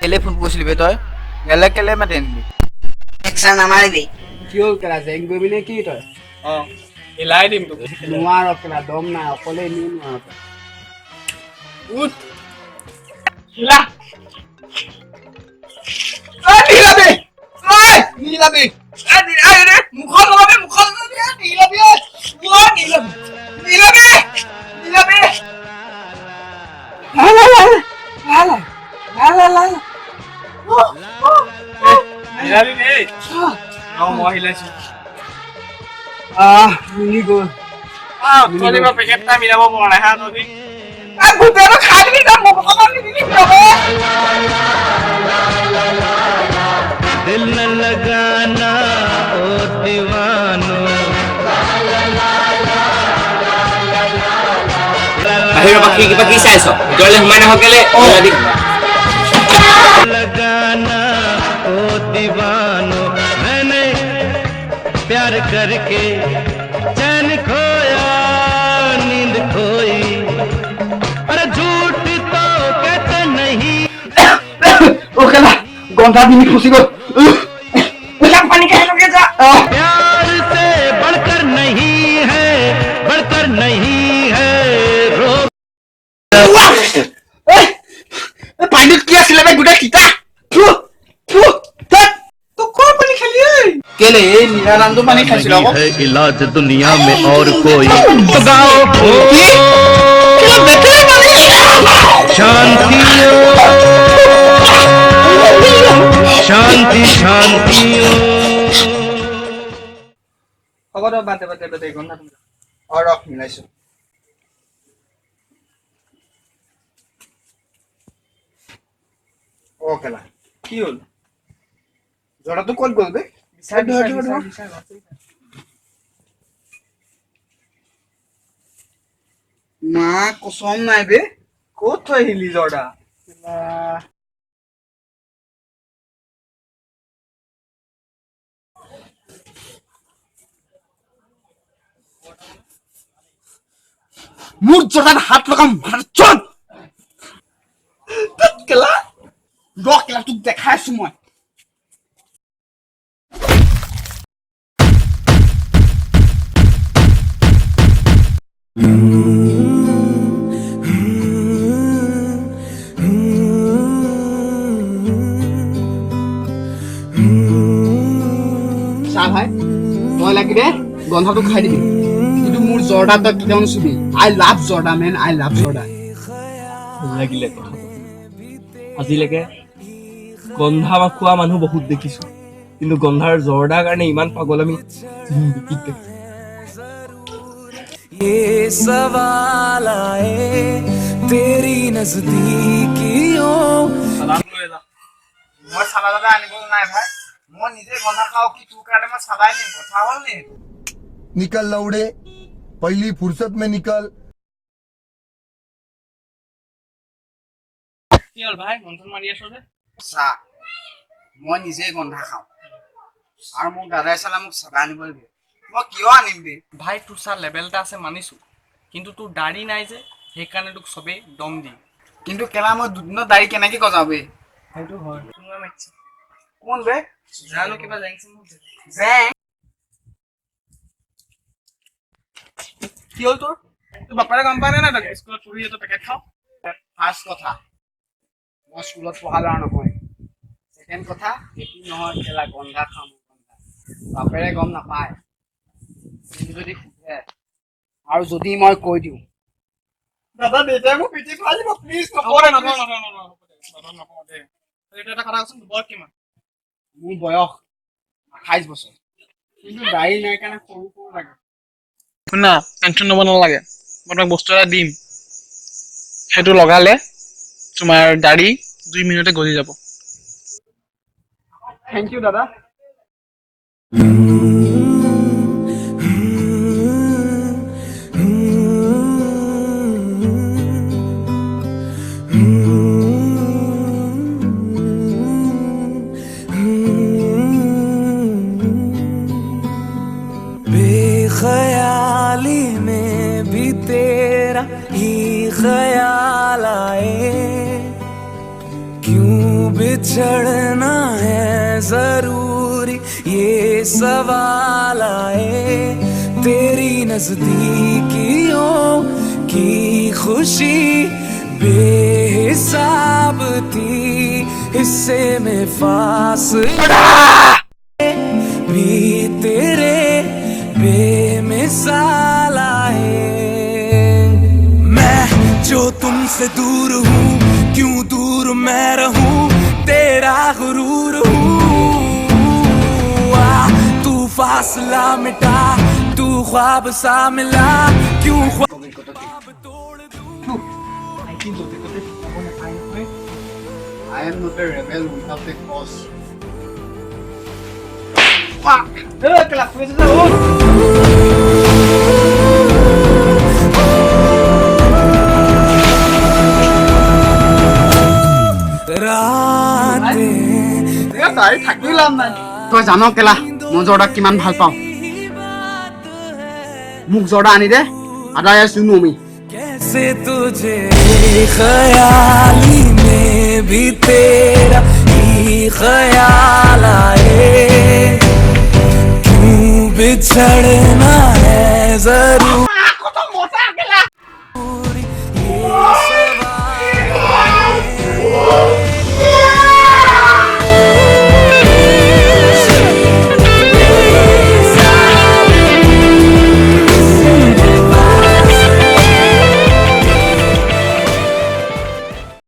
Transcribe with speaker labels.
Speaker 1: কেলে ফোন কৰিছিলি বে তই গেলে কেলে মাতি আনিলি
Speaker 2: একশন নামাৰিবি
Speaker 3: কি হ'ল কেলা জেং কৰিবি নে কি তই
Speaker 4: হিলাই দিম তোক
Speaker 3: নোৱাৰ কেলা দম নাই অকলে এনেও নোৱাৰ
Speaker 4: উঠ হিলা নিলাবি নিলাবি মুখত লগাবি নিলাবি নিলাবি নিলাবি হিলাবি দেই মই হিলাইছো
Speaker 3: মিলি গ'ল
Speaker 4: তই বা পেকেটটা মিলাব পৰা নাই হা তই গোটেইটো খাই দিবি না মোক অকমান নিদিবি
Speaker 5: दिल न लगाना ओ दीवानो
Speaker 2: বাহিৰৰ বাকি কিবা কি চাইছ ভিতৰলৈ সোমাই নাহ কেলে
Speaker 5: लगाना ओ दीवानो मैंने प्यार करके चैन खोया नींद खोई अरे झूठ तो कहते नहीं
Speaker 3: অ কেলা গন্ধা দিনি খুচি গ'ল
Speaker 2: পানী খাই লগে যা
Speaker 5: प्यार से बढ़कर नहीं है रो
Speaker 3: পানীত কি আছিলে বে গোটেই তিতা কেলে এই নীলা নামটো পানী খাইছিল আকৌ
Speaker 5: है इलाज दुनिया में और कोई तो गाओ शांति शांति शांति
Speaker 4: হ'ব দে বাদে গন্ধা
Speaker 3: ৰখ মিলাইছো অ কেলা
Speaker 4: কি হ'ল
Speaker 3: জৰাটো ক'ত গ'ল বে মা কচম নাই বে
Speaker 4: ক'ত থৈ আহিলি জৰ্দা
Speaker 3: মোৰ জৰাত হাত লগাম চল কেলা ৰ কেলা তোক দেখাই আছো মই চা ভাই তই লাগিলে গন্ধাটো খাই দিবি কিন্তু মোৰ জৰ্দা তই কেতিয়াও নুচুবি I love জৰ্দা man I love জৰ্দা
Speaker 4: লাগিলে কথা আজিলৈকে গন্ধা বা খোৱা মানুহ বহুত দেখিছো কিন্তু গন্ধাৰ জৰ্দাৰ কাৰণে ইমান পাগল আমি
Speaker 6: ये सवाल आए तेरी नजदीकियों
Speaker 3: মই চালা দাদা আনিব নাই ভাই মই নিজে গন্ধা খাওঁ কি তোৰ কাৰণে মই চালাই নিম কথা হ'ল নি
Speaker 7: निकल लौड़े पहली फुर्सत में निकल
Speaker 4: কি হ'ল ভাই মন্থন মাৰি আছো যে
Speaker 3: চা মই নিজে গন্ধা খাওঁ আৰু মোক দাদাই চালা মোক চালা আনিব দিয়ে মই কিয় আনিম বে
Speaker 4: ভাই তোৰ চা লেভেল এটা আছে মানিছো কিন্তু তোৰ দাড়ি নাই যে সেইকাৰণে তোক চবেই দম দিয়ে
Speaker 3: কিন্তু কেলা মই দুদিনত দাড়ি কেনেকে গজাও বে
Speaker 4: সেইটো হয় তোমাৰ মাইছে
Speaker 3: কোন বে
Speaker 4: জানো কিবা জেংচেং
Speaker 3: জেং
Speaker 4: কি হ'ল তোৰ তোৰ বাপাৰে গম পাই নাই তই স্কুলত পঢ়ি এটা পেকেট খাওঁ
Speaker 3: ফাৰ্ষ্ট কথা মই স্কুলত পঢ়া ল'ৰা নহয় ছেকেণ্ড কথা এইটো নহয় কেলা গন্ধা খাওঁ গন্ধা বাপেৰে গম নাপায় কিন্তু যদি সুধে আৰু যদি মই কৈ দিওঁ
Speaker 4: দাদা দেউতাই মোক পিটি খুৱাই দিব প্লিজ নকৰে নকওঁ দে এইটো এটা কথা কচোন বৰ কিমান
Speaker 3: মোৰ বয়স 28 বছৰ কিন্তু দাড়ি নাই কাৰণে সৰু সৰু লাগে
Speaker 4: শুনা টেনশ্যন ল'ব নালাগে মই তোমাক বস্তু এটা দিম সেইটো লগালে তোমাৰ দাড়ি 2 মিনিটতে গজি যাব
Speaker 3: থেংক ইউ দাদা
Speaker 6: बेख्याली में भी तेरा ही ख्याल आए, क्यों बिछड़ना है जरूरी ये सवाल आए, तेरी नजदीकियों की खुशी बेहिसाब थी, हिस्से में फासले भी तेरे बेमिसाल आए। मैं जो तुमसे दूर हूँ, क्यों दूर मैं रहूं, तेरा गुरूर हूँ। तू फासला मिटा, तू ख्वाब सा मिला, क्यों ख्वाब तोड़ दूं।
Speaker 3: I am not a rebel without a cause. Fuck! Que la fuerza de voz. তাই থাকি লাভ নাই। তই জান কেলা মই জৰ্দাক কিমান ভাল পাওঁ। মোক জৰ্দা আনি দে, আদায় আছো নমি।
Speaker 6: कैसे तुझे ख्याली में भी तेरा ही ख्याल आए, क्यों बिछड़ना है जरूर।